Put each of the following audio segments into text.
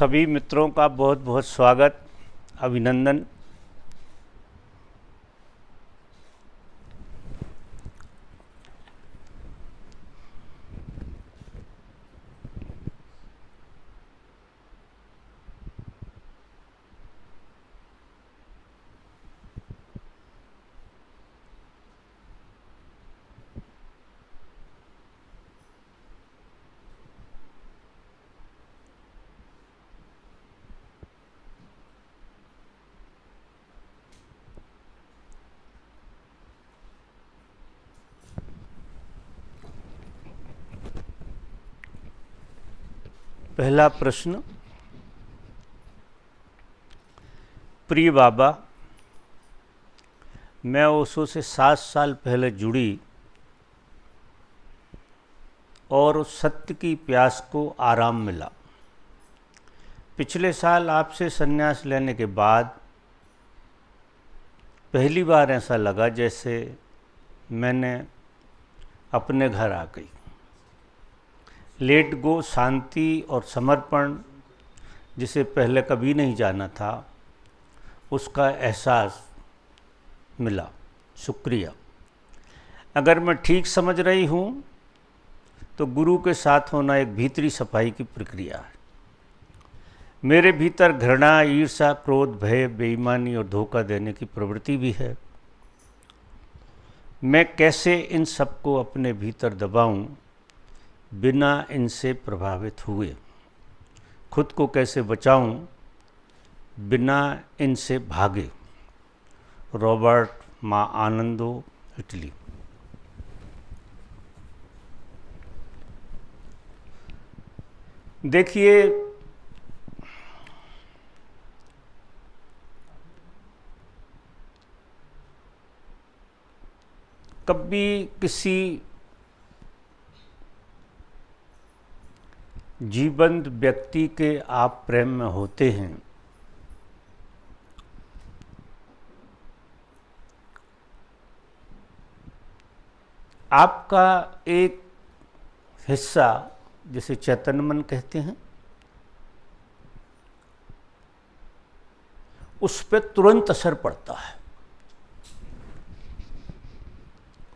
सभी मित्रों का बहुत बहुत स्वागत, अभिनंदन। पहला प्रश्न। प्रिय बाबा, मैं ओशो से 7 साल पहले जुड़ी और उस सत्य की प्यास को आराम मिला। पिछले साल आपसे संन्यास लेने के बाद पहली बार ऐसा लगा जैसे मैंने अपने घर आ गई। लेट गो, शांति और समर्पण जिसे पहले कभी नहीं जाना था, उसका एहसास मिला। शुक्रिया। अगर मैं ठीक समझ रही हूँ तो गुरु के साथ होना एक भीतरी सफाई की प्रक्रिया है। मेरे भीतर घृणा, ईर्ष्या, क्रोध, भय, बेईमानी और धोखा देने की प्रवृत्ति भी है। मैं कैसे इन सबको अपने भीतर दबाऊं बिना इनसे प्रभावित हुए? खुद को कैसे बचाऊं बिना इनसे भागे? रॉबर्ट माँ आनंदो, इटली। देखिए, कभी किसी जीवंत व्यक्ति के आप प्रेम में होते हैं आपका एक हिस्सा, जिसे चैतन्य मन कहते हैं, उस पर तुरंत असर पड़ता है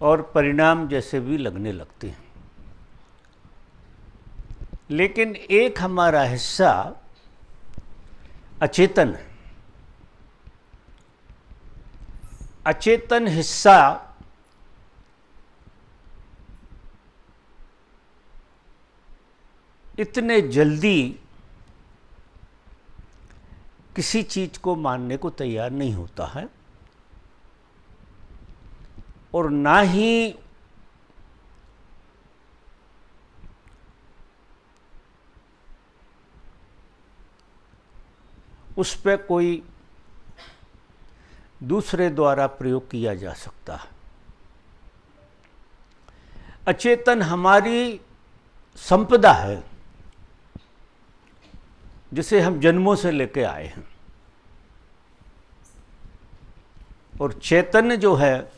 और परिणाम जैसे भी लगने लगते हैं। लेकिन एक हमारा हिस्सा अचेतन है। अचेतन हिस्सा इतने जल्दी किसी चीज को मानने को तैयार नहीं होता है और ना ही उस पर कोई दूसरे द्वारा प्रयोग किया जा सकता है। अचेतन हमारी संपदा है जिसे हम जन्मों से लेके आए हैं, और चैतन्य जो है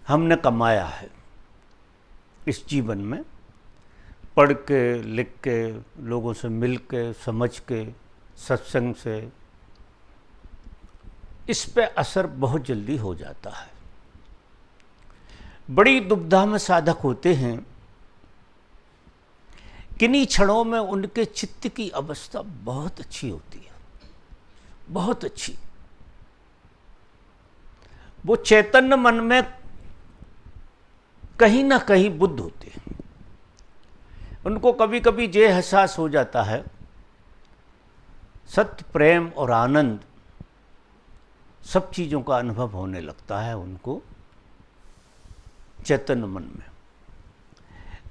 हमने कमाया है इस जीवन में, पढ़ के, लिख के, लोगों से मिल के, समझ के, सत्संग से। इस पे असर बहुत जल्दी हो जाता है। बड़ी दुविधा में साधक होते हैं। किन्हीं क्षणों में उनके चित्त की अवस्था बहुत अच्छी होती है, बहुत अच्छी। वो चैतन्य मन में कहीं ना कहीं बुद्ध होते हैं। उनको कभी कभी ये एहसास हो जाता है, सत्य, प्रेम और आनंद, सब चीज़ों का अनुभव होने लगता है उनको चैतन्य मन में।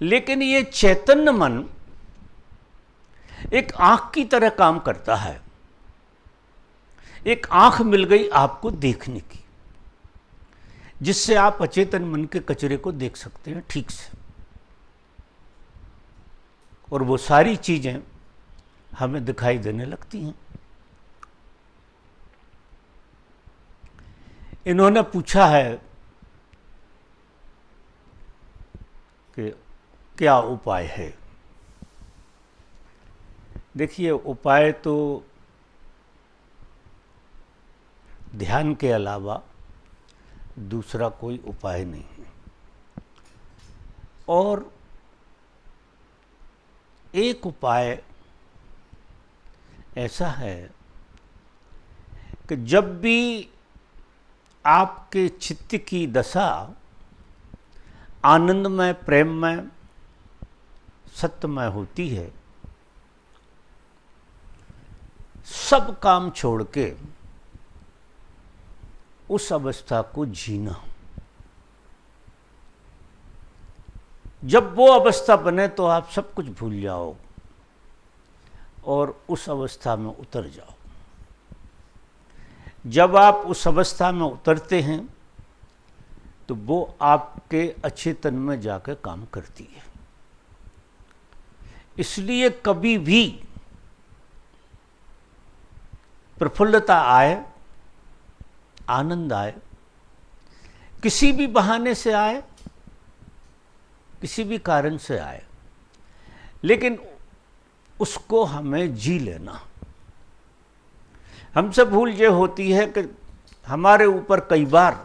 लेकिन ये चैतन्य मन एक आंख की तरह काम करता है। एक आंख मिल गई आपको देखने की, जिससे आप अचेतन मन के कचरे को देख सकते हैं ठीक से, और वो सारी चीजें हमें दिखाई देने लगती हैं। इन्होंने पूछा है कि क्या उपाय है। देखिए, उपाय तो ध्यान के अलावा दूसरा कोई उपाय नहीं है। और एक उपाय ऐसा है कि जब भी आपके चित्त की दशा आनंदमय, प्रेममय, सत्यमय होती है, सब काम छोड़ के उस अवस्था को जीना। जब वो अवस्था बने तो आप सब कुछ भूल जाओ और उस अवस्था में उतर जाओ। जब आप उस अवस्था में उतरते हैं तो वो आपके अच्छे तन में जाकर काम करती है। इसलिए कभी भी प्रफुल्लता आए, आनंद आए, किसी भी बहाने से आए, किसी भी कारण से आए, लेकिन उसको हमें जी लेना। हमसे भूल ये होती है कि हमारे ऊपर कई बार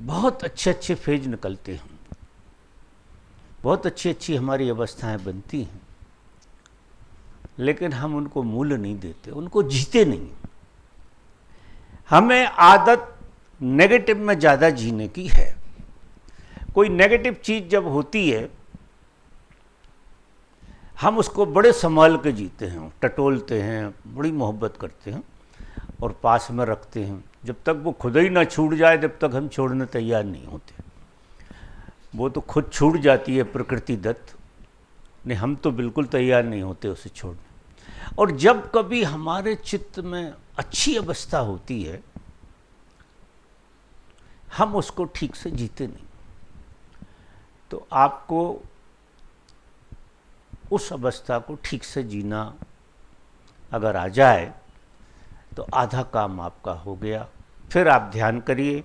बहुत अच्छे अच्छे फेज निकलते हैं, बहुत अच्छी अच्छी हमारी अवस्थाएं बनती हैं, लेकिन हम उनको मूल्य नहीं देते, उनको जीते नहीं। हमें आदत नेगेटिव में ज़्यादा जीने की है। कोई नेगेटिव चीज़ जब होती है, हम उसको बड़े संभाल के जीते हैं, टटोलते हैं, बड़ी मोहब्बत करते हैं और पास में रखते हैं। जब तक वो खुद ही ना छूट जाए तब तक हम छोड़ने तैयार नहीं होते। वो तो खुद छूट जाती है प्रकृति दत्त, नहीं हम तो बिल्कुल तैयार नहीं होते उसे छोड़ने। और जब कभी हमारे चित्त में अच्छी अवस्था होती है, हम उसको ठीक से जीते नहीं। तो आपको उस अवस्था को ठीक से जीना अगर आ जाए तो आधा काम आपका हो गया। फिर आप ध्यान करिए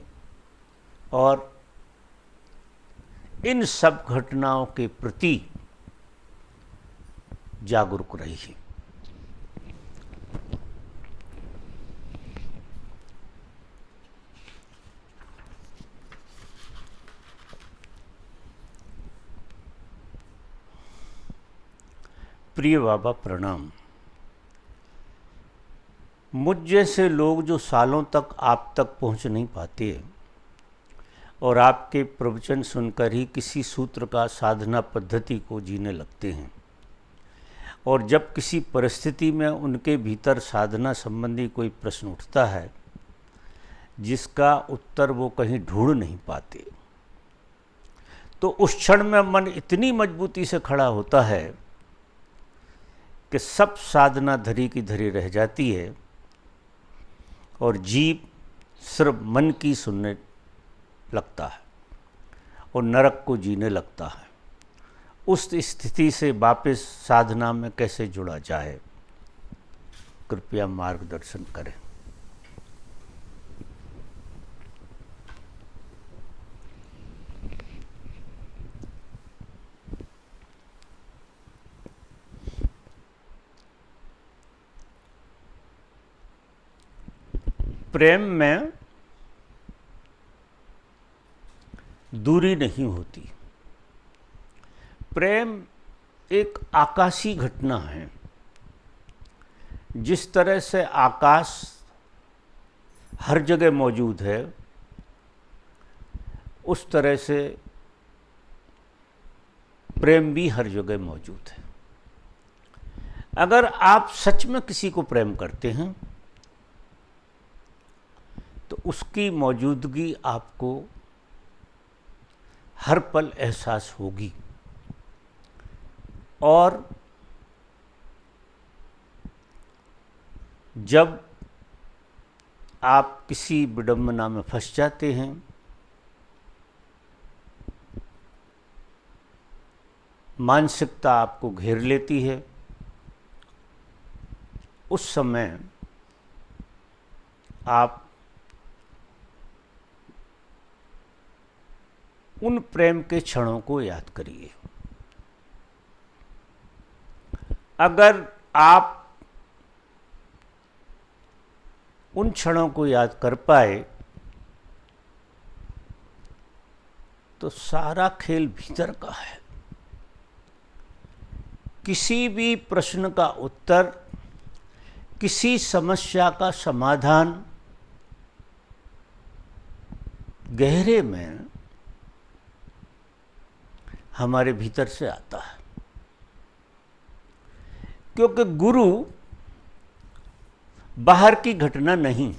और इन सब घटनाओं के प्रति जागरूक रहिए। प्रिय बाबा प्रणाम। मुझ जैसे लोग जो सालों तक आप तक पहुंच नहीं पाते और आपके प्रवचन सुनकर ही किसी सूत्र का साधना पद्धति को जीने लगते हैं, और जब किसी परिस्थिति में उनके भीतर साधना संबंधी कोई प्रश्न उठता है जिसका उत्तर वो कहीं ढूंढ नहीं पाते, तो उस क्षण में मन इतनी मजबूती से खड़ा होता है कि सब साधना धरी की धरी रह जाती है और जीव सिर्फ मन की सुनने लगता है और नरक को जीने लगता है। उस स्थिति से वापस साधना में कैसे जुड़ा जाए, कृपया मार्गदर्शन करें। प्रेम में दूरी नहीं होती। प्रेम एक आकाशी घटना है। जिस तरह से आकाश हर जगह मौजूद है, उस तरह से प्रेम भी हर जगह मौजूद है। अगर आप सच में किसी को प्रेम करते हैं तो उसकी मौजूदगी आपको हर पल एहसास होगी। और जब आप किसी विडंबना में फंस जाते हैं, मानसिकता आपको घेर लेती है, उस समय आप उन प्रेम के क्षणों को याद करिए। अगर आप उन क्षणों को याद कर पाए तो सारा खेल भीतर का है। किसी भी प्रश्न का उत्तर, किसी समस्या का समाधान गहरे में हमारे भीतर से आता है, क्योंकि गुरु बाहर की घटना नहीं,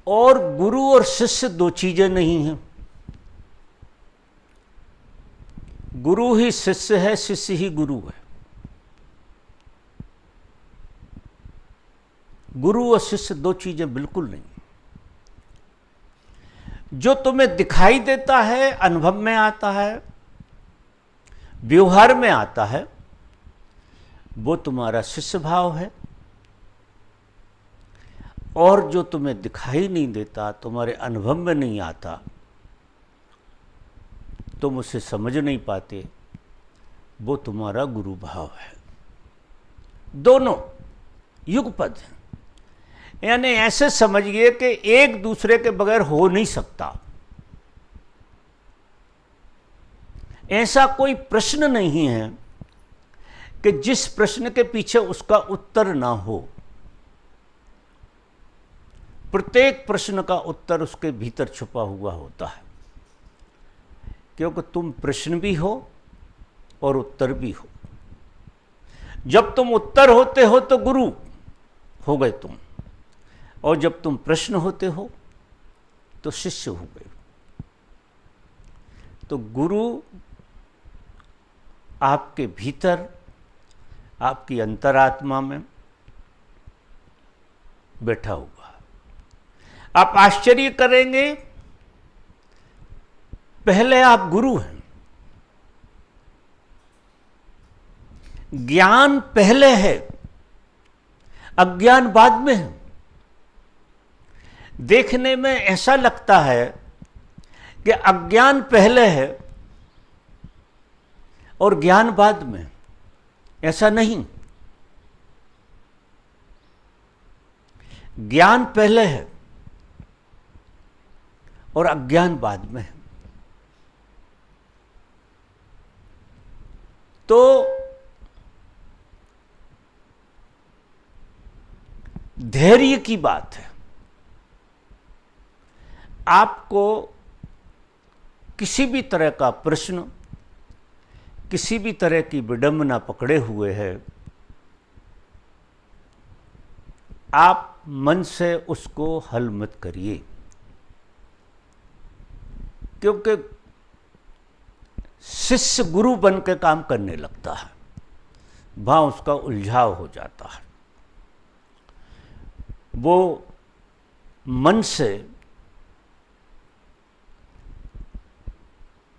और गुरु और शिष्य दो चीजें नहीं हैं। गुरु ही शिष्य है, शिष्य ही गुरु है। गुरु और शिष्य दो चीजें बिल्कुल नहीं। जो तुम्हें दिखाई देता है, अनुभव में आता है, व्यवहार में आता है, वो तुम्हारा शिष्य भाव है। और जो तुम्हें दिखाई नहीं देता, तुम्हारे अनुभव में नहीं आता, तुम उसे समझ नहीं पाते, वो तुम्हारा गुरु भाव है। दोनों युगपद हैं, यानी ऐसे समझिए कि एक दूसरे के बगैर हो नहीं सकता। ऐसा कोई प्रश्न नहीं है कि जिस प्रश्न के पीछे उसका उत्तर ना हो। प्रत्येक प्रश्न का उत्तर उसके भीतर छुपा हुआ होता है, क्योंकि तुम प्रश्न भी हो और उत्तर भी हो। जब तुम उत्तर होते हो तो गुरु हो गए तुम, और जब तुम प्रश्न होते हो तो शिष्य हो गए। तो गुरु आपके भीतर, आपकी अंतरात्मा में बैठा हुआ। आप आश्चर्य करेंगे, पहले आप गुरु हैं, ज्ञान पहले है, अज्ञान बाद में है। देखने में ऐसा लगता है कि अज्ञान पहले है और ज्ञान बाद में। ऐसा नहीं, ज्ञान पहले है और अज्ञान बाद में है। तो धैर्य की बात है। आपको किसी भी तरह का प्रश्न, किसी भी तरह की विडंबना पकड़े हुए है, आप मन से उसको हल मत करिए, क्योंकि शिष्य गुरु बन के काम करने लगता है, वहां उसका उलझाव हो जाता है। वो मन से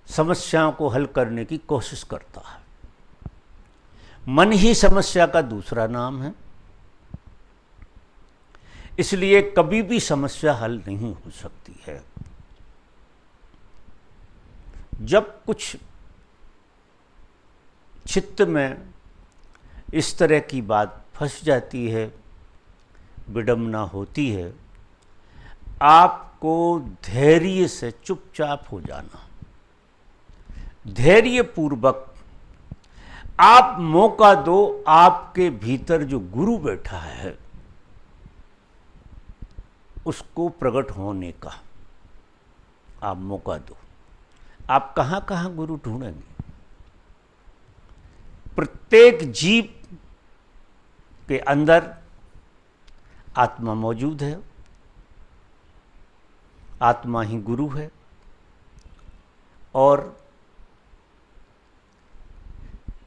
समस्याओं को हल करने की कोशिश करता है। मन ही समस्या का दूसरा नाम है, इसलिए कभी भी समस्या हल नहीं हो सकती है। जब कुछ चित्त में इस तरह की बात फंस जाती है, विडंबना होती है, आपको धैर्य से चुपचाप हो जाना, धैर्य पूर्वक आप मौका दो आपके भीतर जो गुरु बैठा है उसको प्रकट होने का। आप मौका दो। आप कहां कहां गुरु ढूंढेंगे? प्रत्येक जीव के अंदर आत्मा मौजूद है, आत्मा ही गुरु है, और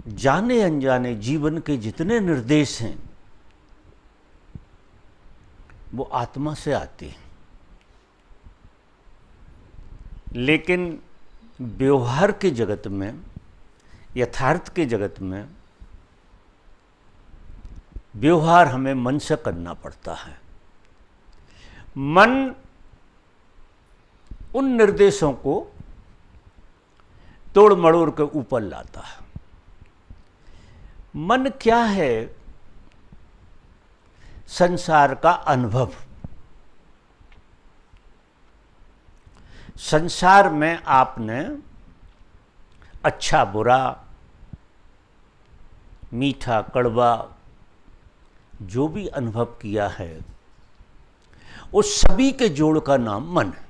जाने अनजाने जीवन के जितने निर्देश हैं वो आत्मा से आते हैं। लेकिन व्यवहार के जगत में, यथार्थ के जगत में, व्यवहार हमें मन से करना पड़ता है। मन उन निर्देशों को तोड़ मड़ोड़ के ऊपर लाता है। मन क्या है? संसार का अनुभव। संसार में आपने अच्छा बुरा, मीठा कड़वा जो भी अनुभव किया है, उस सभी के जोड़ का नाम मन है।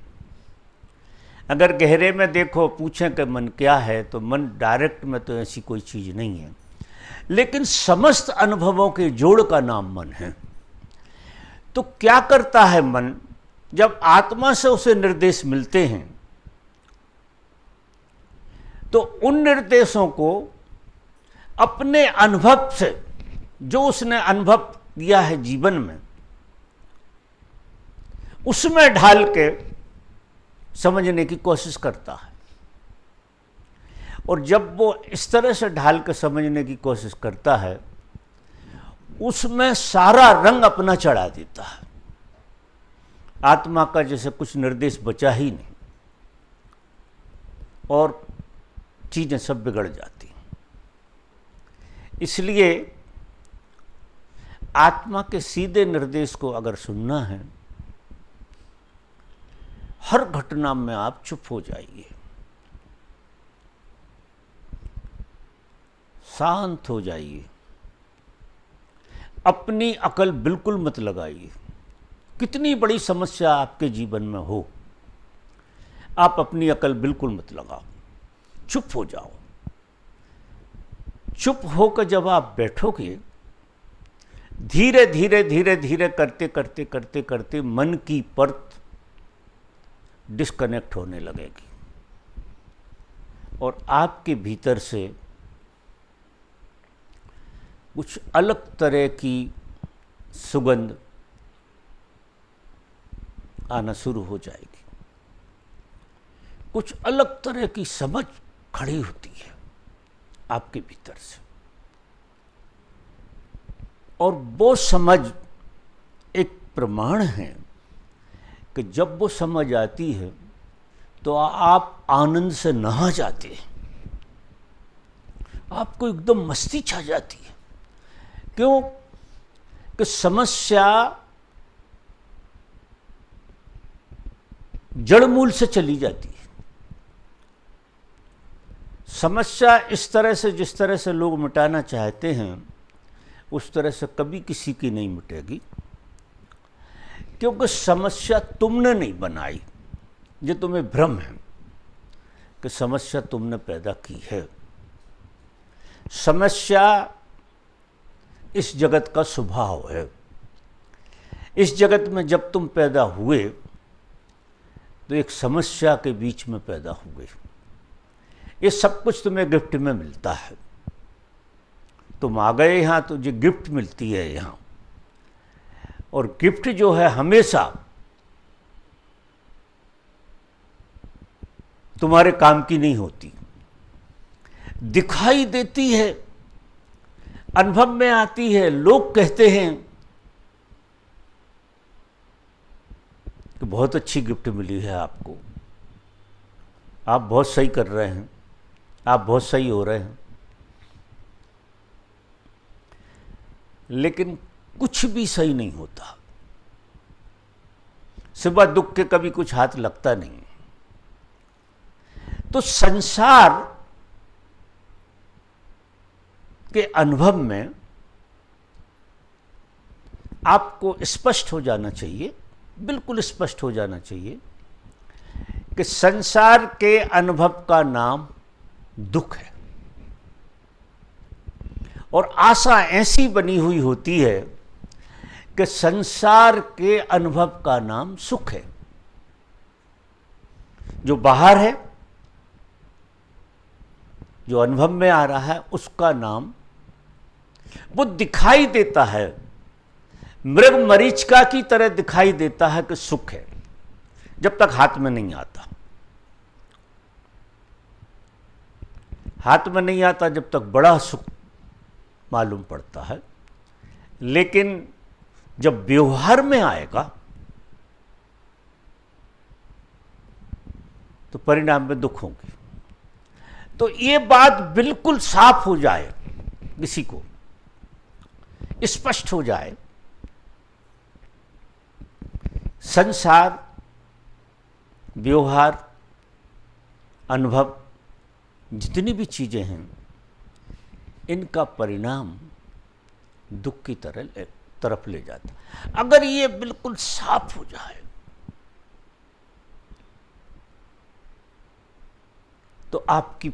अगर गहरे में देखो, पूछें कि मन क्या है, तो मन डायरेक्ट में तो ऐसी कोई चीज़ नहीं है, लेकिन समस्त अनुभवों के जोड़ का नाम मन है। तो क्या करता है मन? जब आत्मा से उसे निर्देश मिलते हैं तो उन निर्देशों को अपने अनुभव से, जो उसने अनुभव किया है जीवन में, उसमें ढाल के समझने की कोशिश करता है। और जब वो इस तरह से ढाल के समझने की कोशिश करता है, उसमें सारा रंग अपना चढ़ा देता है। आत्मा का जैसे कुछ निर्देश बचा ही नहीं और चीज़ें सब बिगड़ जाती। इसलिए आत्मा के सीधे निर्देश को अगर सुनना है, हर घटना में आप चुप हो जाइए, शांत हो जाइए, अपनी अकल बिल्कुल मत लगाइए। कितनी बड़ी समस्या आपके जीवन में हो, आप अपनी अकल बिल्कुल मत लगाओ, चुप हो जाओ। चुप होकर जब आप बैठोगे, धीरे धीरे धीरे धीरे करते करते करते करते मन की परत डिस्कनेक्ट होने लगेगी और आपके भीतर से कुछ अलग तरह की सुगंध आना शुरू हो जाएगी। कुछ अलग तरह की समझ खड़ी होती है आपके भीतर से, और वो समझ एक प्रमाण है कि जब वो समझ आती है तो आप आनंद से नहा जाते हैं, आपको एकदम मस्ती छा जाती है। क्यों? कि समस्या जड़मूल से चली जाती है। समस्या इस तरह से, जिस तरह से लोग मिटाना चाहते हैं, उस तरह से कभी किसी की नहीं मिटेगी, क्योंकि समस्या तुमने नहीं बनाई। ये तुम्हें भ्रम है कि समस्या तुमने पैदा की है। समस्या इस जगत का स्वभाव है। इस जगत में जब तुम पैदा हुए तो एक समस्या के बीच में पैदा हुए। ये सब कुछ तुम्हें गिफ्ट में मिलता है। तुम आ गए यहाँ तो ये गिफ्ट मिलती है यहाँ, और गिफ्ट जो है हमेशा तुम्हारे काम की नहीं होती, दिखाई देती है, अनुभव में आती है। लोग कहते हैं कि बहुत अच्छी गिफ्ट मिली है आपको, आप बहुत सही कर रहे हैं, आप बहुत सही हो रहे हैं। लेकिन कुछ भी सही नहीं होता, सिवा दुख के कभी कुछ हाथ लगता नहीं। तो संसार के अनुभव में आपको स्पष्ट हो जाना चाहिए, बिल्कुल स्पष्ट हो जाना चाहिए कि संसार के अनुभव का नाम दुख है। और आशा ऐसी बनी हुई होती है कि संसार के अनुभव का नाम सुख है। जो बाहर है, जो अनुभव में आ रहा है, उसका नाम वो दिखाई देता है, मृग मरीचिका की तरह दिखाई देता है कि सुख है, जब तक हाथ में नहीं आता। हाथ में नहीं आता जब तक बड़ा सुख मालूम पड़ता है, लेकिन जब व्यवहार में आएगा तो परिणाम में दुख होंगे। तो ये बात बिल्कुल साफ हो जाए किसी को स्पष्ट हो जाए, संसार, व्यवहार, अनुभव, जितनी भी चीजें हैं, इनका परिणाम दुख की तरफ ले जाता। अगर ये बिल्कुल साफ हो जाए तो आपकी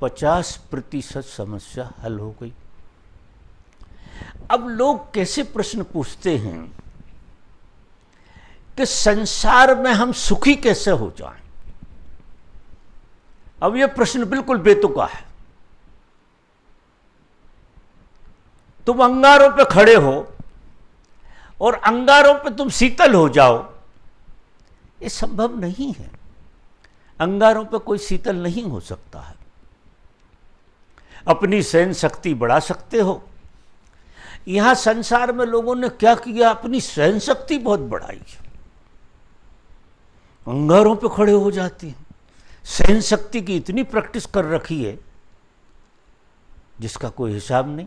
50% समस्या हल हो गई। अब लोग कैसे प्रश्न पूछते हैं कि संसार में हम सुखी कैसे हो जाएं? अब यह प्रश्न बिल्कुल बेतुका है। तुम अंगारों पे खड़े हो और अंगारों पे तुम शीतल हो जाओ, ये संभव नहीं है। अंगारों पे कोई शीतल नहीं हो सकता है। अपनी सहन शक्ति बढ़ा सकते हो। यहां संसार में लोगों ने क्या किया, अपनी सहन शक्ति बहुत बढ़ाई, अंगारों पे खड़े हो जाती हैं। सहन शक्ति की इतनी प्रैक्टिस कर रखी है जिसका कोई हिसाब नहीं,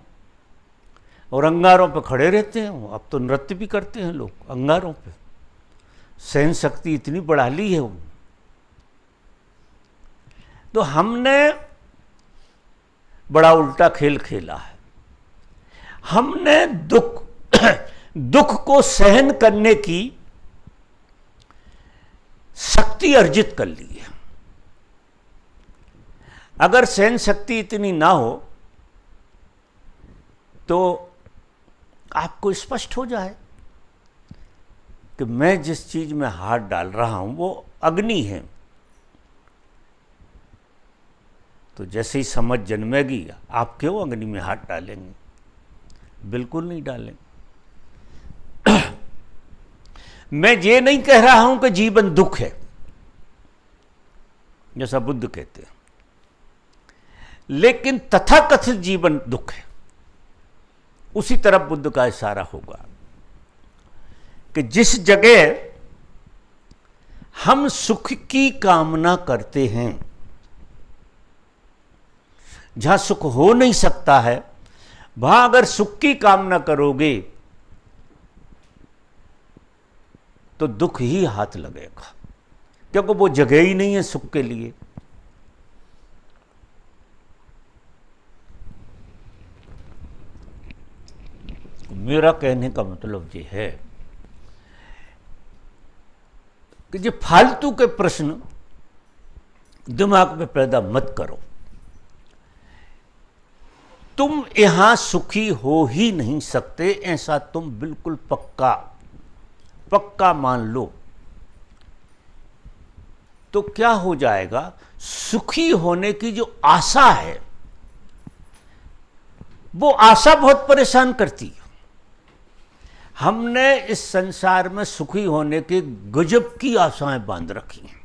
और अंगारों पे खड़े रहते हैं। अब तो नृत्य भी करते हैं लोग अंगारों पे, सहन शक्ति इतनी बढ़ा ली है। तो हमने बड़ा उल्टा खेल खेला है। हमने दुख को सहन करने की शक्ति अर्जित कर ली है। अगर सहन शक्ति इतनी ना हो तो आपको स्पष्ट हो जाए कि मैं जिस चीज में हाथ डाल रहा हूं वो अग्नि है, तो जैसे ही समझ जन्मेगी आप क्यों अग्नि में हाथ डालेंगे? बिल्कुल नहीं डालेंगे। मैं ये नहीं कह रहा हूं कि जीवन दुख है, जैसा बुद्ध कहते हैं, लेकिन तथाकथित जीवन दुख है। उसी तरफ बुद्ध का इशारा होगा कि जिस जगह हम सुख की कामना करते हैं, जहां सुख हो नहीं सकता है, वहां अगर सुख की कामना करोगे तो दुख ही हाथ लगेगा, क्योंकि वो जगह ही नहीं है सुख के लिए। मेरा कहने का मतलब ये है कि जो फालतू के प्रश्न दिमाग में पैदा मत करो। तुम यहां सुखी हो ही नहीं सकते, ऐसा तुम बिल्कुल पक्का मान लो। तो क्या हो जाएगा, सुखी होने की जो आशा है वो आशा बहुत परेशान करती है। हमने इस संसार में सुखी होने की गजब की आशाएं बांध रखी हैं।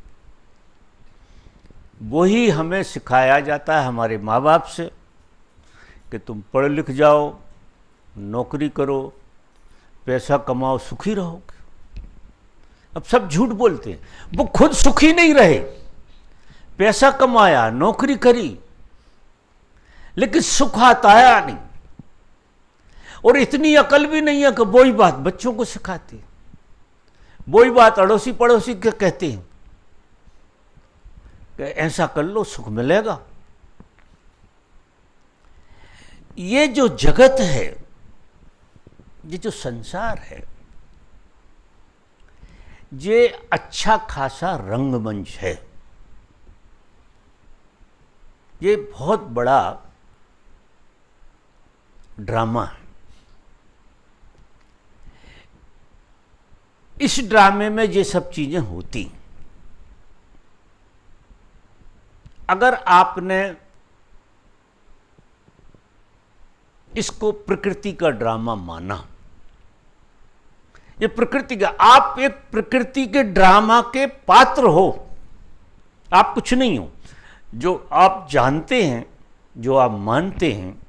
वही हमें सिखाया जाता है हमारे माँ बाप से कि तुम पढ़ लिख जाओ, नौकरी करो, पैसा कमाओ, सुखी रहोगे। अब सब झूठ बोलते हैं, वो खुद सुखी नहीं रहे। पैसा कमाया, नौकरी करी, लेकिन सुख आता आया नहीं। और इतनी अकल भी नहीं है कि वही बात बच्चों को सिखाती है, वही बात अड़ोसी पड़ोसी के कहते हैं कि ऐसा कर लो सुख मिलेगा। ये जो जगत है, ये जो संसार है, ये अच्छा खासा रंगमंच है। ये बहुत बड़ा ड्रामा है। इस ड्रामे में ये सब चीजें होती, अगर आपने इसको प्रकृति का ड्रामा माना, ये प्रकृति का, आप एक प्रकृति के ड्रामा के पात्र हो, आप कुछ नहीं हो। जो आप जानते हैं, जो आप मानते हैं,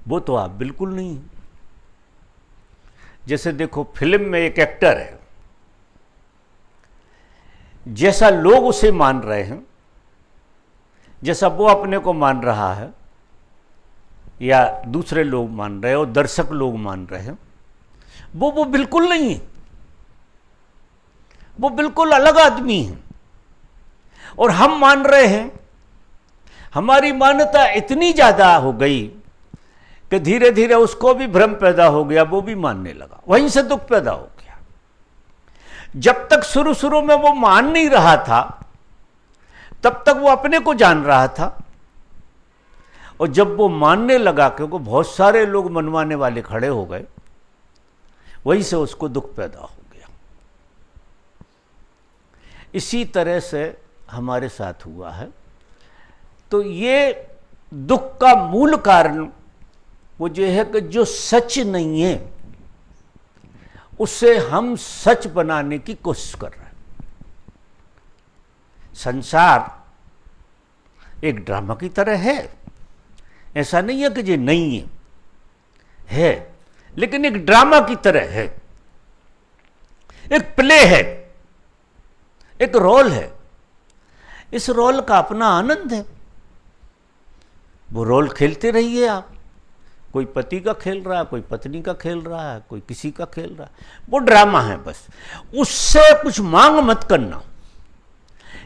वो तो आप बिल्कुल नहीं हैं। जैसे देखो, फिल्म में एक एक्टर है, जैसा लोग उसे मान रहे हैं, जैसा वो अपने को मान रहा है, या दूसरे लोग मान रहे हो, दर्शक लोग मान रहे हैं, वो बिल्कुल नहीं है। वो बिल्कुल अलग आदमी है। और हम मान रहे हैं, हमारी मान्यता इतनी ज्यादा हो गई कि धीरे धीरे उसको भी भ्रम पैदा हो गया, वो भी मानने लगा। वहीं से दुख पैदा हो गया। जब तक शुरू शुरू में वो मान नहीं रहा था, तब तक वो अपने को जान रहा था। और जब वो मानने लगा, क्योंकि बहुत सारे लोग मनवाने वाले खड़े हो गए, वहीं से उसको दुख पैदा हो गया। इसी तरह से हमारे साथ हुआ है। तो ये दुख का मूल कारण वो जो है कि जो सच नहीं है उसे हम सच बनाने की कोशिश कर रहे हैं। संसार एक ड्रामा की तरह है। ऐसा नहीं है कि ये नहीं है, लेकिन एक ड्रामा की तरह है, एक प्ले है, एक रोल है। इस रोल का अपना आनंद है। वो रोल खेलते रहिए आप। कोई पति का खेल रहा है, कोई पत्नी का खेल रहा है, कोई किसी का खेल रहा है। वो ड्रामा है बस। उससे कुछ मांग मत करना,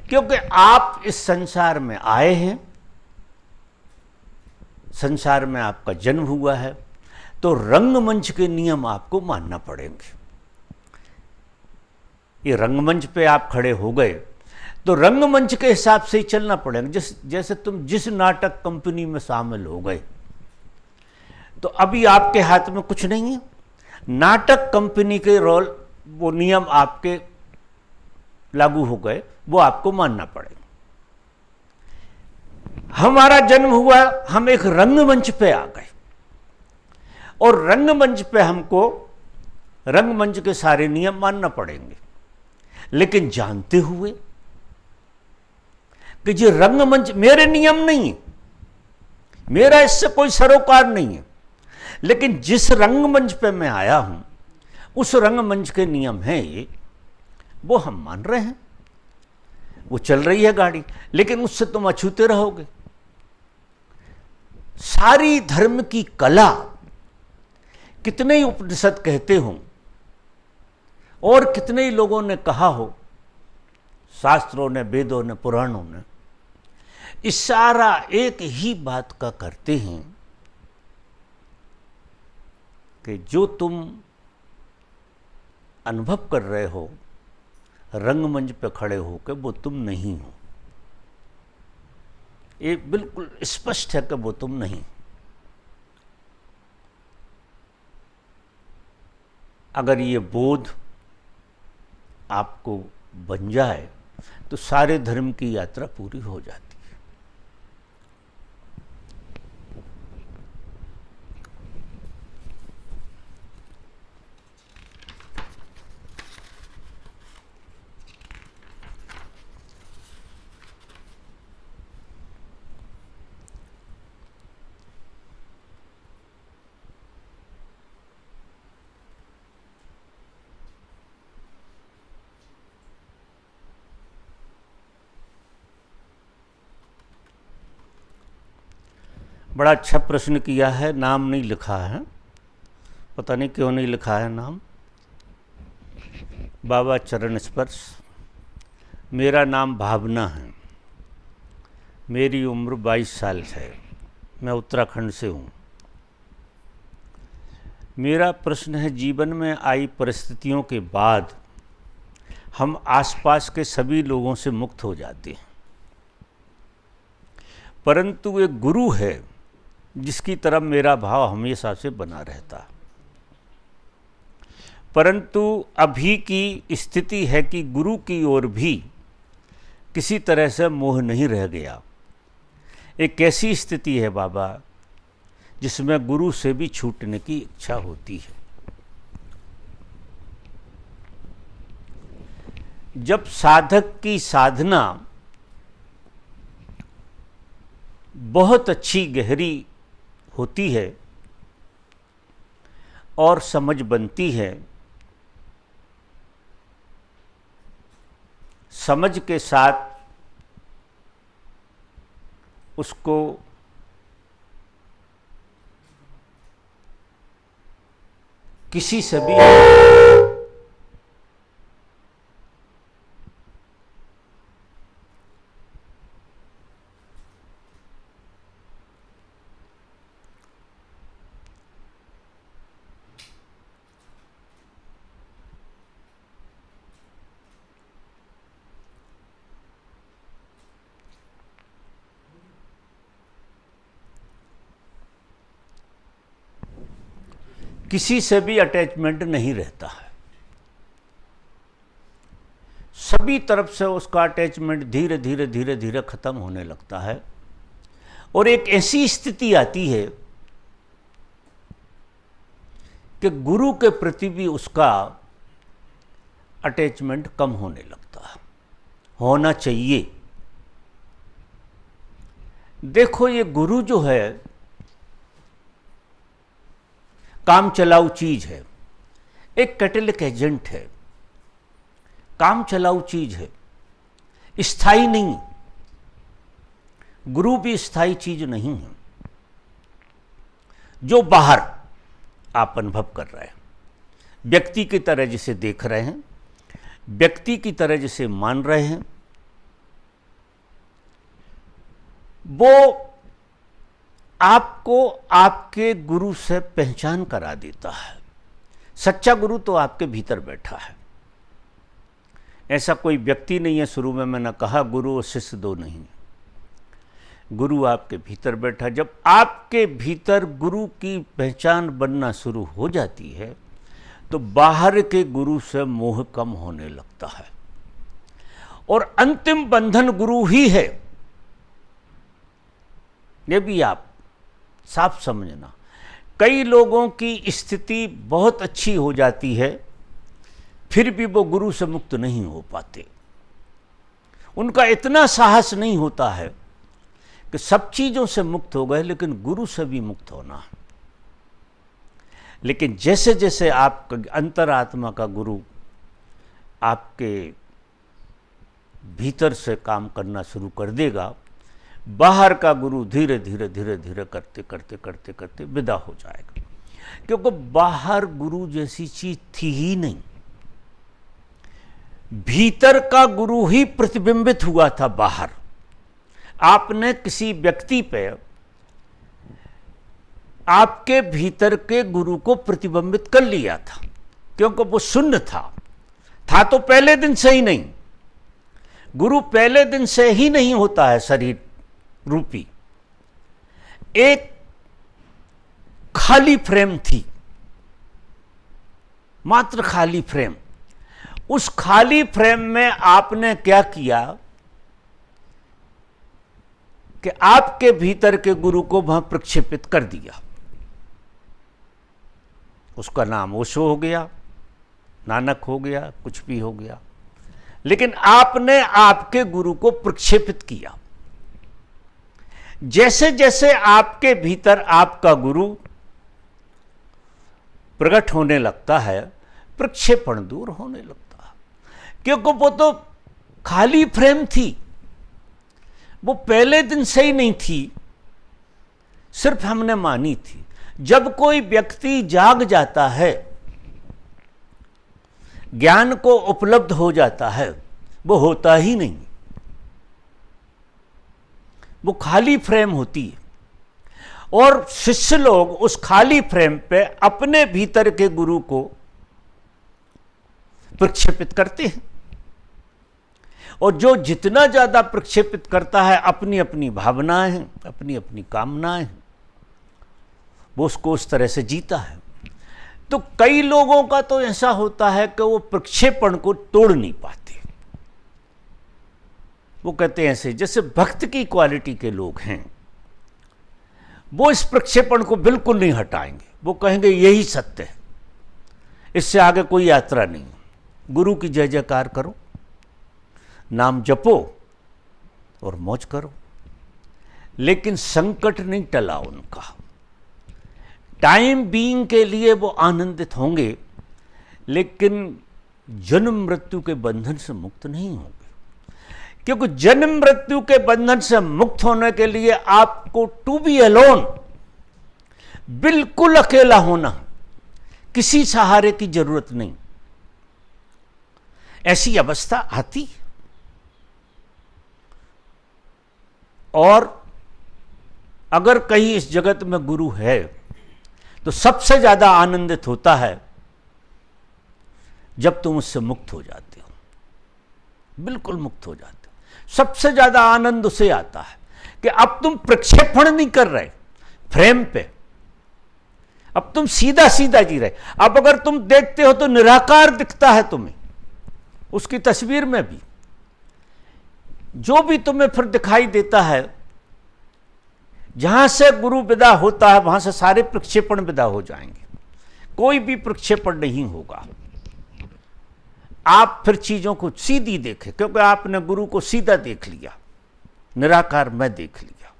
क्योंकि आप इस संसार में आए हैं, संसार में आपका जन्म हुआ है, तो रंगमंच के नियम आपको मानना पड़ेंगे। ये रंगमंच पे आप खड़े हो गए तो रंगमंच के हिसाब से ही चलना पड़ेगा। जैसे तुम जिस नाटक कंपनी में शामिल हो गए, तो अभी आपके हाथ में कुछ नहीं है। नाटक कंपनी के रोल, वो नियम आपके लागू हो गए, वो आपको मानना पड़ेगा। हमारा जन्म हुआ, हम एक रंगमंच पे आ गए, और रंगमंच पे हमको रंगमंच के सारे नियम मानना पड़ेंगे, लेकिन जानते हुए कि ये रंगमंच मेरे नियम नहीं है, मेरा इससे कोई सरोकार नहीं है, लेकिन जिस रंगमंच पे मैं आया हूं उस रंगमंच के नियम हैं ये, वो हम मान रहे हैं। वो चल रही है गाड़ी, लेकिन उससे तुम अछूते रहोगे। सारी धर्म की कला, कितने ही उपनिषद कहते हों और कितने ही लोगों ने कहा हो, शास्त्रों ने, वेदों ने, पुराणों ने, इशारा एक ही बात का करते हैं कि जो तुम अनुभव कर रहे हो रंगमंच पे खड़े होकर, वो तुम नहीं हो। ये बिल्कुल स्पष्ट है कि वो तुम नहीं। अगर ये बोध आपको बन जाए तो सारे धर्म की यात्रा पूरी हो जाती है। बड़ा अच्छा प्रश्न किया है। नाम नहीं लिखा है, पता नहीं क्यों नहीं लिखा है नाम। बाबा चरण स्पर्श। मेरा नाम भावना है, मेरी उम्र 22 साल है, मैं उत्तराखंड से हूँ। मेरा प्रश्न है, जीवन में आई परिस्थितियों के बाद हम आसपास के सभी लोगों से मुक्त हो जाते हैं, परंतु एक गुरु है जिसकी तरफ मेरा भाव हमेशा से बना रहता। परंतु अभी की स्थिति है कि गुरु की ओर भी किसी तरह से मोह नहीं रह गया। एक ऐसी स्थिति है बाबा जिसमें गुरु से भी छूटने की इच्छा होती है। जब साधक की साधना बहुत अच्छी गहरी होती है और समझ बनती है, समझ के साथ उसको किसी से भी किसी से भी अटैचमेंट नहीं रहता है। सभी तरफ से उसका अटैचमेंट धीरे धीरे धीरे धीरे खत्म होने लगता है और एक ऐसी स्थिति आती है कि गुरु के प्रति भी उसका अटैचमेंट कम होने लगता है। होना चाहिए। देखो, ये गुरु जो है काम चलाऊ चीज है, एक कैटेलिक एजेंट है, काम चलाऊ चीज है, स्थायी नहीं। गुरु भी स्थायी चीज नहीं है। जो बाहर आप अनुभव कर रहे हैं, व्यक्ति की तरह जिसे देख रहे हैं, व्यक्ति की तरह जिसे मान रहे हैं, वो आपको आपके गुरु से पहचान करा देता है। सच्चा गुरु तो आपके भीतर बैठा है। ऐसा कोई व्यक्ति नहीं है। शुरू में मैंने कहा गुरु और शिष्य दो नहीं है। गुरु आपके भीतर बैठा। जब आपके भीतर गुरु की पहचान बनना शुरू हो जाती है तो बाहर के गुरु से मोह कम होने लगता है और अंतिम बंधन गुरु ही है। ये भी आप साफ समझना। कई लोगों की स्थिति बहुत अच्छी हो जाती है, फिर भी वो गुरु से मुक्त नहीं हो पाते। उनका इतना साहस नहीं होता है कि सब चीजों से मुक्त हो गए, लेकिन गुरु से भी मुक्त होना। लेकिन जैसे जैसे आपका अंतरात्मा का गुरु आपके भीतर से काम करना शुरू कर देगा, बाहर का गुरु धीरे धीरे धीरे धीरे करते करते करते करते विदा हो जाएगा। क्योंकि बाहर गुरु जैसी चीज थी ही नहीं। भीतर का गुरु ही प्रतिबिंबित हुआ था बाहर। आपने किसी व्यक्ति पे आपके भीतर के गुरु को प्रतिबिंबित कर लिया था, क्योंकि वो शून्य था तो पहले दिन से ही नहीं। गुरु पहले दिन से ही नहीं होता है शरीर रूपी। एक खाली फ्रेम थी, मात्र खाली फ्रेम। उस खाली फ्रेम में आपने क्या किया कि आपके भीतर के गुरु को वहां प्रक्षेपित कर दिया। उसका नाम ओशो हो गया, नानक हो गया, कुछ भी हो गया, लेकिन आपने आपके गुरु को प्रक्षेपित किया। जैसे जैसे आपके भीतर आपका गुरु प्रकट होने लगता है, प्रक्षेपण दूर होने लगता है। क्योंकि वो तो खाली फ्रेम थी, वो पहले दिन से ही नहीं थी, सिर्फ हमने मानी थी। जब कोई व्यक्ति जाग जाता है, ज्ञान को उपलब्ध हो जाता है, वो होता ही नहीं, वो खाली फ्रेम होती है। और शिष्य लोग उस खाली फ्रेम पे अपने भीतर के गुरु को प्रक्षेपित करते हैं। और जो जितना ज्यादा प्रक्षेपित करता है, अपनी अपनी भावनाएं हैं, अपनी अपनी कामनाएं हैं, वो उसको उस तरह से जीता है। तो कई लोगों का तो ऐसा होता है कि वो प्रक्षेपण को तोड़ नहीं पाते। वो कहते हैं ऐसे, जैसे भक्त की क्वालिटी के लोग हैं, वो इस प्रक्षेपण को बिल्कुल नहीं हटाएंगे। वो कहेंगे यही सत्य है, इससे आगे कोई यात्रा नहीं। गुरु की जय जयकार करो, नाम जपो और मौज करो। लेकिन संकट नहीं टला उनका। टाइम बीइंग के लिए वो आनंदित होंगे, लेकिन जन्म मृत्यु के बंधन से मुक्त नहीं होंगे। क्योंकि जन्म मृत्यु के बंधन से मुक्त होने के लिए आपको टू बी अलोन, बिल्कुल अकेला होना, किसी सहारे की जरूरत नहीं। ऐसी अवस्था आती और अगर कहीं इस जगत में गुरु है तो सबसे ज्यादा आनंदित होता है जब तुम उससे मुक्त हो जाते हो, बिल्कुल मुक्त हो जाते हो। सबसे ज्यादा आनंद उसे आता है कि अब तुम प्रक्षेपण नहीं कर रहे फ्रेम पे, अब तुम सीधा सीधा जी रहे। अब अगर तुम देखते हो तो निराकार दिखता है तुम्हें उसकी तस्वीर में भी। जो भी तुम्हें फिर दिखाई देता है, जहां से गुरु विदा होता है वहां से सारे प्रक्षेपण विदा हो जाएंगे, कोई भी प्रक्षेपण नहीं होगा। आप फिर चीजों को सीधी देखें, क्योंकि आपने गुरु को सीधा देख लिया, निराकार में देख लिया।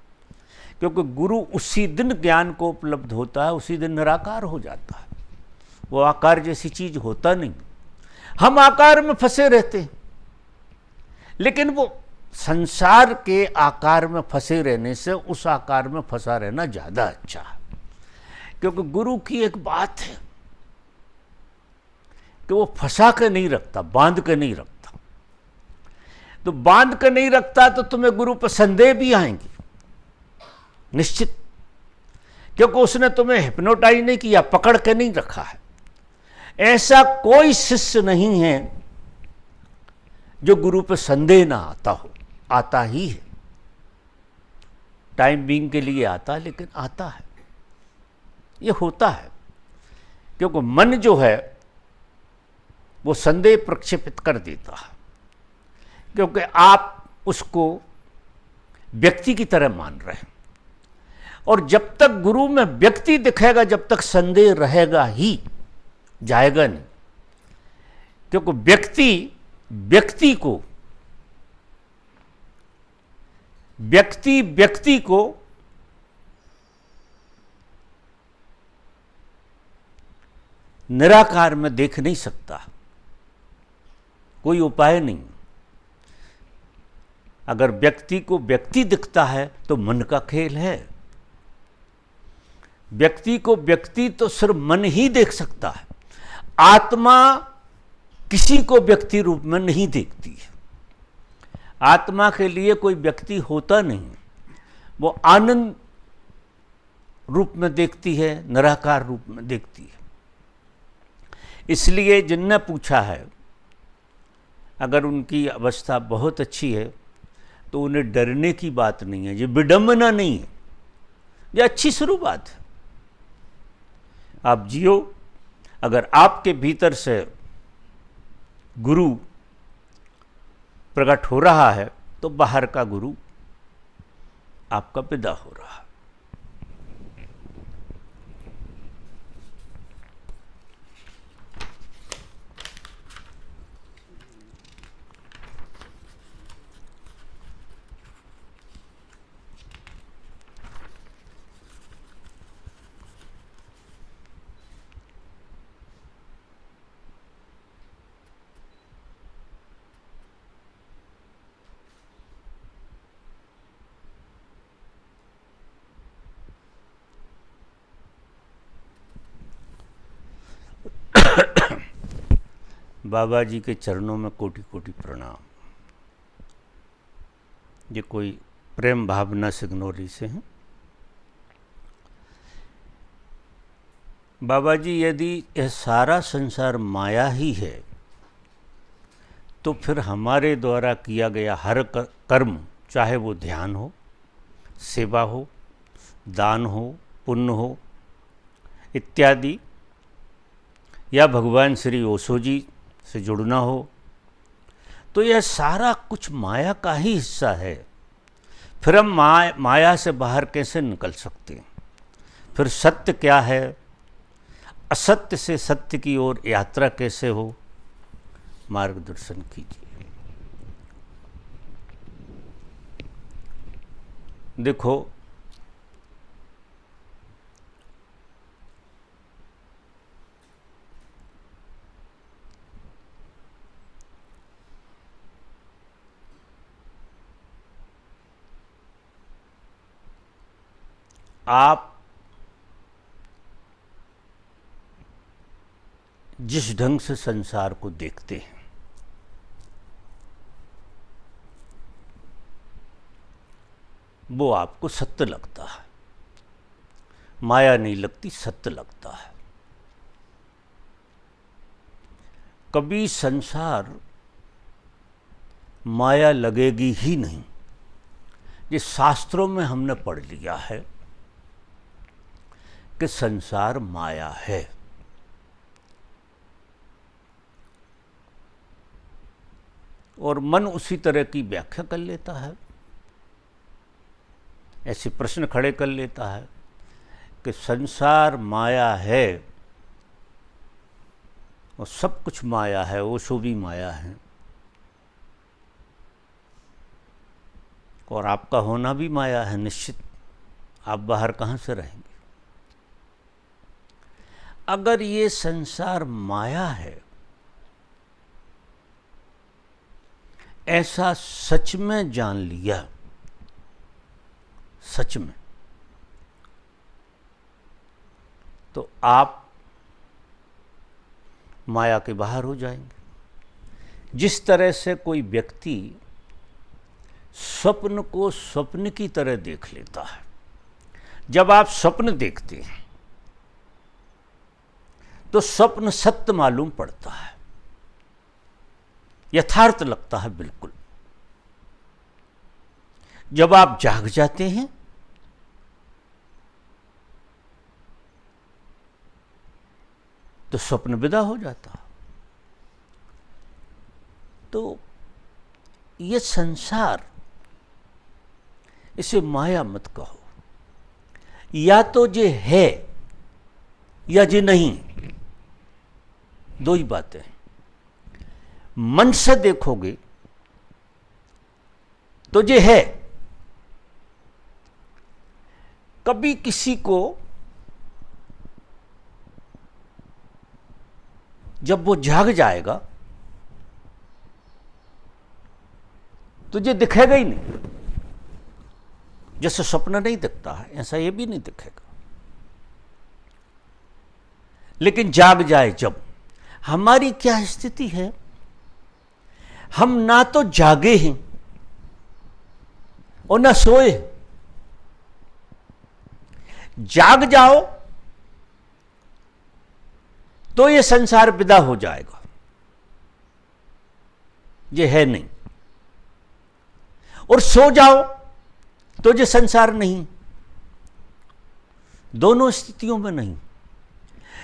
क्योंकि गुरु उसी दिन ज्ञान को उपलब्ध होता है, उसी दिन निराकार हो जाता है। वो आकार जैसी चीज होता नहीं। हम आकार में फंसे रहते हैं, लेकिन वो संसार के आकार में फंसे रहने से उस आकार में फंसा रहना ज्यादा अच्छा है। क्योंकि गुरु की एक बात है कि वो फंसा के नहीं रखता, बांध के नहीं रखता। तो बांध के नहीं रखता तो तुम्हें गुरु पर संदेह भी आएंगे निश्चित, क्योंकि उसने तुम्हें हिप्नोटाइज नहीं किया, पकड़ के नहीं रखा है। ऐसा कोई शिष्य नहीं है जो गुरु पर संदेह ना आता हो, आता ही है। टाइम बीइंग के लिए आता है, लेकिन आता है, ये होता है। क्योंकि मन जो है वो संदेह प्रक्षेपित कर देता है, क्योंकि आप उसको व्यक्ति की तरह मान रहे हैं। और जब तक गुरु में व्यक्ति दिखेगा, जब तक संदेह रहेगा ही, जाएगा नहीं। क्योंकि व्यक्ति को निराकार में देख नहीं सकता, कोई उपाय नहीं। अगर व्यक्ति को व्यक्ति दिखता है तो मन का खेल है। व्यक्ति को व्यक्ति तो सिर्फ मन ही देख सकता है, आत्मा किसी को व्यक्ति रूप में नहीं देखती है। आत्मा के लिए कोई व्यक्ति होता नहीं, वो आनंद रूप में देखती है, निराकार रूप में देखती है। इसलिए जिनने पूछा है, अगर उनकी अवस्था बहुत अच्छी है तो उन्हें डरने की बात नहीं है, ये विडंबना नहीं है, ये अच्छी शुरुआत है। आप जियो। अगर आपके भीतर से गुरु प्रकट हो रहा है तो बाहर का गुरु आपका विदा हो रहा है। बाबा जी के चरणों में कोटि कोटि प्रणाम। ये कोई प्रेम भावना सिग्नोरी से हैं। बाबा जी, यदि यह सारा संसार माया ही है तो फिर हमारे द्वारा किया गया हर कर्म, चाहे वो ध्यान हो, सेवा हो, दान हो, पुण्य हो इत्यादि, या भगवान श्री ओशो जी से जुड़ना हो, तो यह सारा कुछ माया का ही हिस्सा है। फिर हम माया से बाहर कैसे निकल सकते हैं? फिर सत्य क्या है? असत्य से सत्य की ओर यात्रा कैसे हो? मार्गदर्शन कीजिए। देखो, आप जिस ढंग से संसार को देखते हैं, वो आपको सत्य लगता है, माया नहीं लगती, सत्य लगता है। कभी संसार माया लगेगी ही नहीं। ये शास्त्रों में हमने पढ़ लिया है कि संसार माया है। और मन उसी तरह की व्याख्या कर लेता है, ऐसे प्रश्न खड़े कर लेता है कि संसार माया है और सब कुछ माया है, ओशो भी माया है और आपका होना भी माया है। निश्चित आप बाहर कहाँ से रहेंगे? अगर ये संसार माया है, ऐसा सच में जान लिया, सच में, तो आप माया के बाहर हो जाएंगे। जिस तरह से कोई व्यक्ति स्वप्न को स्वप्न की तरह देख लेता है, जब आप स्वप्न देखते हैं तो स्वप्न सत्य मालूम पड़ता है, यथार्थ लगता है बिल्कुल। जब आप जाग जाते हैं तो स्वप्न विदा हो जाता। तो ये संसार, इसे माया मत कहो। या तो ये है या ये नहीं, दो ही बातें। मन से देखोगे तो ये है। कभी किसी को जब वो जाग जाएगा तो ये दिखेगा ही नहीं। जैसे स्वप्न नहीं दिखता है, ऐसा ये भी नहीं दिखेगा। लेकिन जाग जाए जब, हमारी क्या स्थिति है? हम ना तो जागे हैं और ना सोए। जाग जाओ तो ये संसार विदा हो जाएगा, ये है नहीं। और सो जाओ तो ये संसार नहीं। दोनों स्थितियों में नहीं।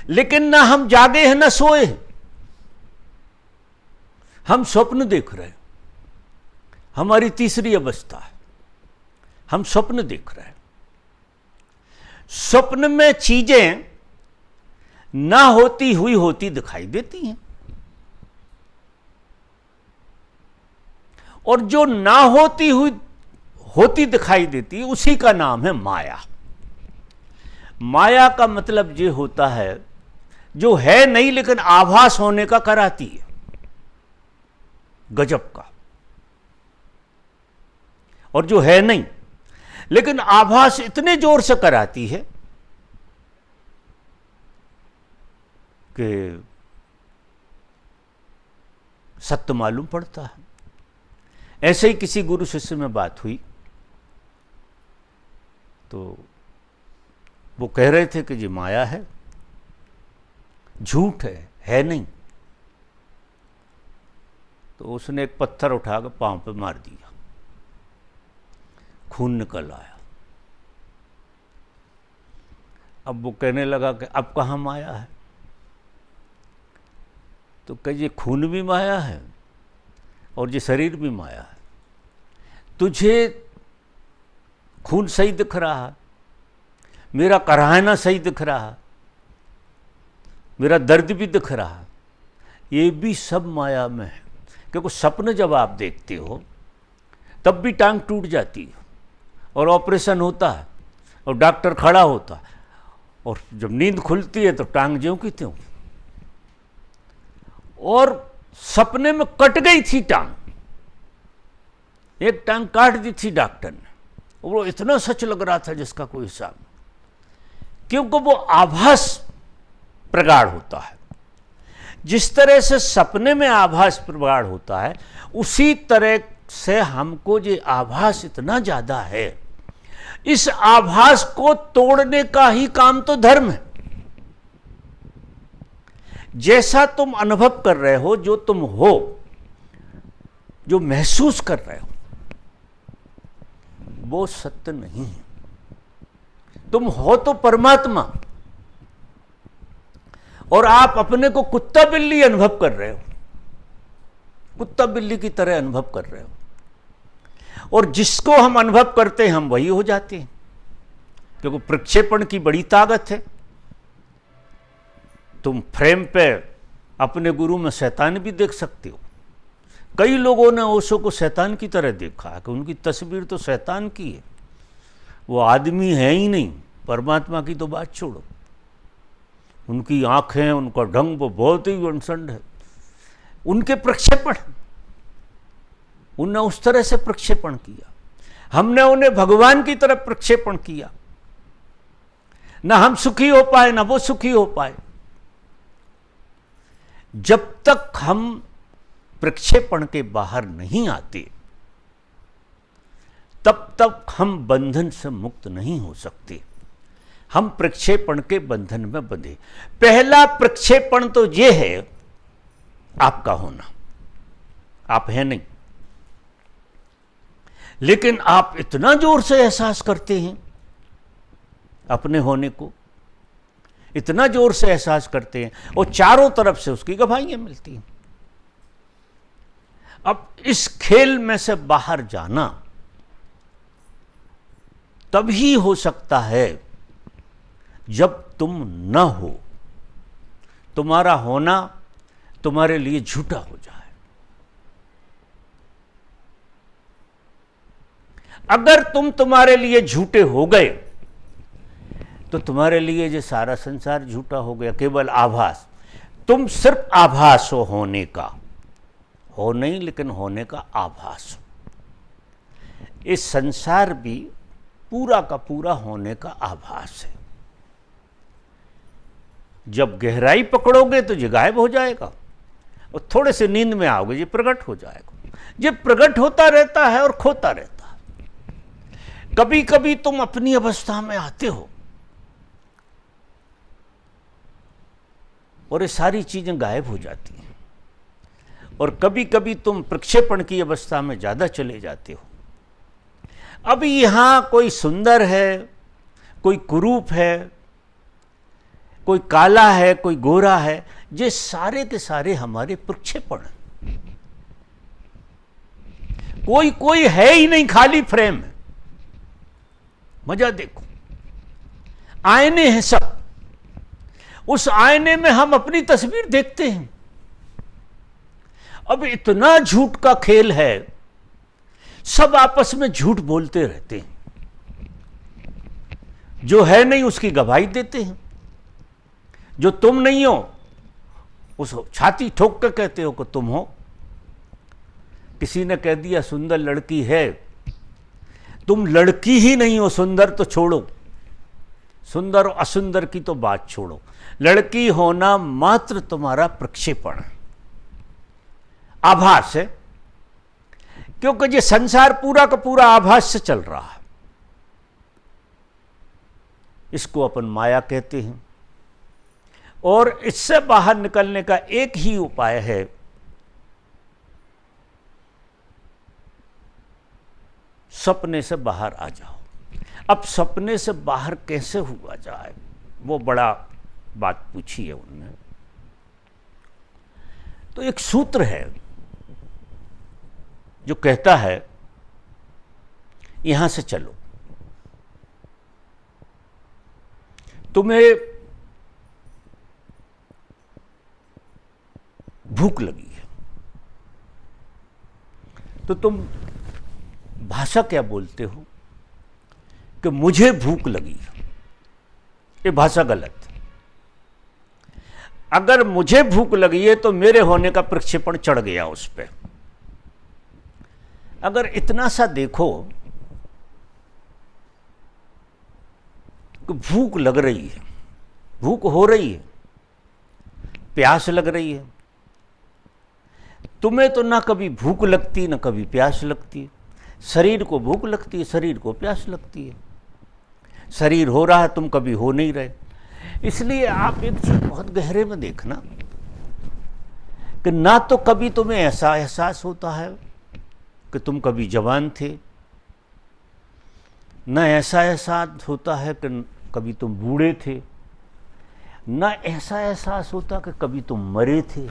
लेकिन ना हम जागे हैं ना सोए हैं, हम स्वप्न देख रहे हैं। हमारी तीसरी अवस्था है, हम स्वप्न देख रहे हैं। स्वप्न में चीजें ना होती हुई होती दिखाई देती हैं, और जो ना होती हुई होती दिखाई देती है उसी का नाम है माया। माया का मतलब ये होता है जो है नहीं लेकिन आभास होने का कराती है, गजब का। और जो है नहीं लेकिन आभास इतने जोर से कराती है कि सत्य मालूम पड़ता है। ऐसे ही किसी गुरु शिष्य में बात हुई तो वो कह रहे थे कि ये माया है, झूठ है नहीं। तो उसने एक पत्थर उठाकर पांव पे मार दिया, खून निकल आया। अब वो कहने लगा कि अब कहाँ माया है? तो कहे ये खून भी माया है और ये शरीर भी माया है। तुझे खून सही दिख रहा है, मेरा कराहना सही दिख रहा है, मेरा दर्द भी दिख रहा है, ये भी सब माया में है। क्योंकि सपने जब आप देखते हो तब भी टांग टूट जाती है और ऑपरेशन होता है और डॉक्टर खड़ा होता है, और जब नींद खुलती है तो टांग ज्यों की त्यों। और सपने में कट गई थी टांग, एक टांग काट दी थी डॉक्टर ने, वो इतना सच लग रहा था जिसका कोई हिसाब नहीं, क्योंकि वो आभास प्रगाढ़ होता है। जिस तरह से सपने में आभास प्रगाढ़ होता है, उसी तरह से हमको ये आभास इतना ज्यादा है, इस आभास को तोड़ने का ही काम तो धर्म है। जैसा तुम अनुभव कर रहे हो, जो तुम हो, जो महसूस कर रहे हो, वो सत्य नहीं है। तुम हो तो परमात्मा, और आप अपने को कुत्ता बिल्ली अनुभव कर रहे हो, कुत्ता बिल्ली की तरह अनुभव कर रहे हो। और जिसको हम अनुभव करते हैं हम वही हो जाते हैं, क्योंकि प्रक्षेपण की बड़ी ताकत है। तुम फ्रेम पे अपने गुरु में शैतान भी देख सकते हो। कई लोगों ने ओशो को शैतान की तरह देखा कि उनकी तस्वीर तो शैतान की है, वो आदमी है ही नहीं। परमात्मा की तो बात छोड़ो, उनकी आंखें, उनका ढंग वो बहुत ही वंशंड है। उनके प्रक्षेपण, उनने उस तरह से प्रक्षेपण किया, हमने उन्हें भगवान की तरफ प्रक्षेपण किया। ना हम सुखी हो पाए, ना वो सुखी हो पाए। जब तक हम प्रक्षेपण के बाहर नहीं आते, तब तक हम बंधन से मुक्त नहीं हो सकते। हम प्रक्षेपण के बंधन में बंधे। पहला प्रक्षेपण तो यह है आपका होना। आप हैं नहीं, लेकिन आप इतना जोर से एहसास करते हैं अपने होने को, इतना जोर से एहसास करते हैं, और चारों तरफ से उसकी गवाहियां मिलती हैं। अब इस खेल में से बाहर जाना तभी हो सकता है जब तुम न हो, तुम्हारा होना तुम्हारे लिए झूठा हो जाए। अगर तुम तुम्हारे लिए झूठे हो गए तो तुम्हारे लिए ये सारा संसार झूठा हो गया, केवल आभास। तुम सिर्फ आभास हो होने का, हो नहीं लेकिन होने का आभास हो। इस संसार भी पूरा का पूरा होने का आभास है। जब गहराई पकड़ोगे तो ये गायब हो जाएगा, और थोड़े से नींद में आओगे ये प्रकट हो जाएगा। ये प्रकट होता रहता है और खोता रहता है। कभी कभी तुम अपनी अवस्था में आते हो और ये सारी चीजें गायब हो जाती हैं, और कभी कभी तुम प्रक्षेपण की अवस्था में ज्यादा चले जाते हो। अब यहां कोई सुंदर है, कोई कुरूप है, कोई काला है, कोई गोरा है, ये सारे के सारे हमारे प्रक्षेपण हैं। कोई कोई है ही नहीं, खाली फ्रेम है। मजा देखो, आईने हैं सब, उस आईने में हम अपनी तस्वीर देखते हैं। अब इतना झूठ का खेल है, सब आपस में झूठ बोलते रहते हैं, जो है नहीं उसकी गवाही देते हैं। जो तुम नहीं हो उस छाती ठोक कर कहते हो कि तुम हो। किसी ने कह दिया सुंदर लड़की है, तुम लड़की ही नहीं हो, सुंदर तो छोड़ो, सुंदर और असुंदर की तो बात छोड़ो, लड़की होना मात्र तुम्हारा प्रक्षेपण है, आभास है। क्योंकि ये संसार पूरा का पूरा आभास से चल रहा है। इसको अपन माया कहते हैं, और इससे बाहर निकलने का एक ही उपाय है, सपने से बाहर आ जाओ। अब सपने से बाहर कैसे हुआ जाए, वो बड़ा बात पूछी है उन्होंने। तो एक सूत्र है जो कहता है यहां से चलो, तुम्हें भूख लगी है, तो तुम भाषा क्या बोलते हो कि मुझे भूख लगी है। ये भाषा गलत है। अगर मुझे भूख लगी है तो मेरे होने का प्रक्षेपण चढ़ गया उस पर। अगर इतना सा देखो कि भूख लग रही है, भूख हो रही है, प्यास लग रही है। तुम्हें तो ना कभी भूख लगती ना कभी प्यास लगती है। शरीर को भूख लगती है, शरीर को प्यास लगती है। शरीर हो रहा है, तुम कभी हो नहीं रहे। इसलिए आप एक चीज बहुत गहरे में देखना कि ना तो कभी तुम्हें ऐसा एहसास होता है कि तुम कभी जवान थे, न ऐसा एहसास होता है कि कभी तुम बूढ़े थे, न ऐसा एहसास होता कि कभी तुम मरे थे।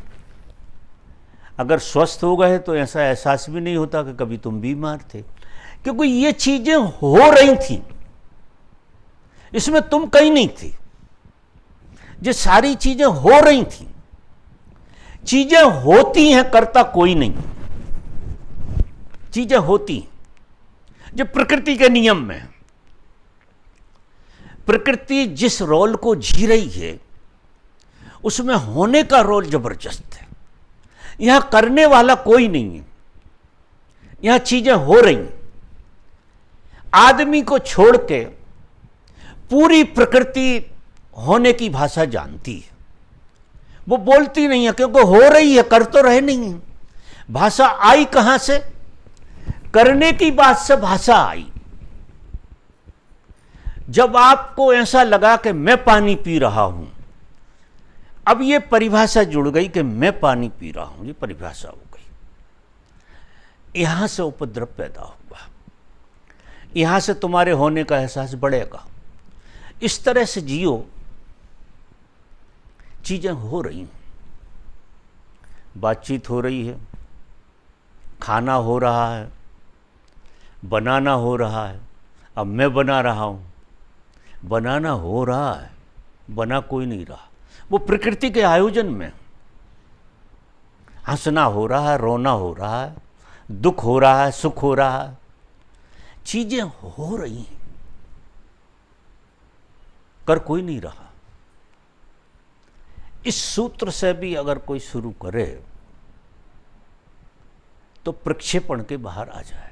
अगर स्वस्थ हो गए तो ऐसा एहसास भी नहीं होता कि कभी तुम बीमार थे, क्योंकि ये चीजें हो रही थी, इसमें तुम कहीं नहीं थे। ये सारी चीजें हो रही थी। चीजें होती हैं, करता कोई नहीं। चीजें होती हैं जो प्रकृति के नियम में। प्रकृति जिस रोल को जी रही है उसमें होने का रोल जबरदस्त है। यहां करने वाला कोई नहीं है, यहां चीजें हो रही। आदमी को छोड़ के पूरी प्रकृति होने की भाषा जानती है। वो बोलती नहीं है क्योंकि हो रही है, कर तो रहे नहीं है। भाषा आई कहां से? करने की बात से भाषा आई। जब आपको ऐसा लगा कि मैं पानी पी रहा हूं, अब ये परिभाषा जुड़ गई कि मैं पानी पी रहा हूं, ये परिभाषा हो गई। यहां से उपद्रव पैदा होगा, यहां से तुम्हारे होने का एहसास बढ़ेगा। इस तरह से जियो। चीजें हो रही हैं, बातचीत हो रही है, खाना हो रहा है, बनाना हो रहा है। अब मैं बना रहा हूं, बनाना हो रहा है, बना कोई नहीं रहा। वो प्रकृति के आयोजन में हंसना हो रहा है, रोना हो रहा है, दुख हो रहा है, सुख हो रहा है। चीजें हो रही हैं, कर कोई नहीं रहा। इस सूत्र से भी अगर कोई शुरू करे तो प्रक्षेपण के बाहर आ जाएगा।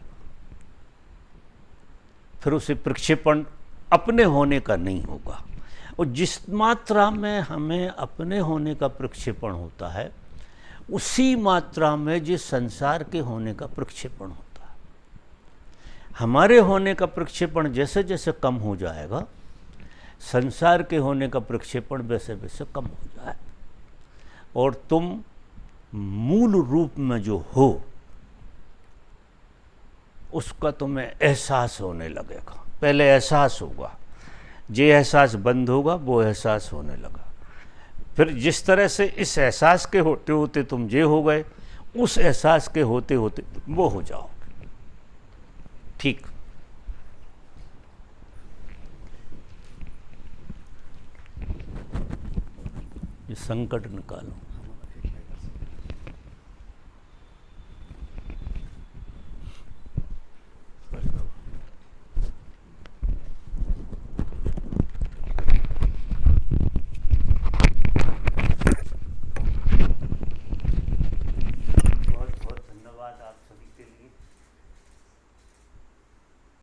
फिर उसे प्रक्षेपण अपने होने का नहीं होगा। और जिस मात्रा में हमें अपने होने का प्रक्षेपण होता है, उसी मात्रा में जिस संसार के होने का प्रक्षेपण होता है। हमारे होने का प्रक्षेपण जैसे जैसे कम हो जाएगा, संसार के होने का प्रक्षेपण वैसे वैसे कम हो जाए, और तुम मूल रूप में जो हो उसका तुम्हें एहसास होने लगेगा। पहले एहसास होगा, जे एहसास बंद होगा वो एहसास होने लगा। फिर जिस तरह से इस एहसास के होते होते तुम जे हो गए, उस एहसास के होते होते वो हो जाओगे। ठीक। ये संकट निकालो।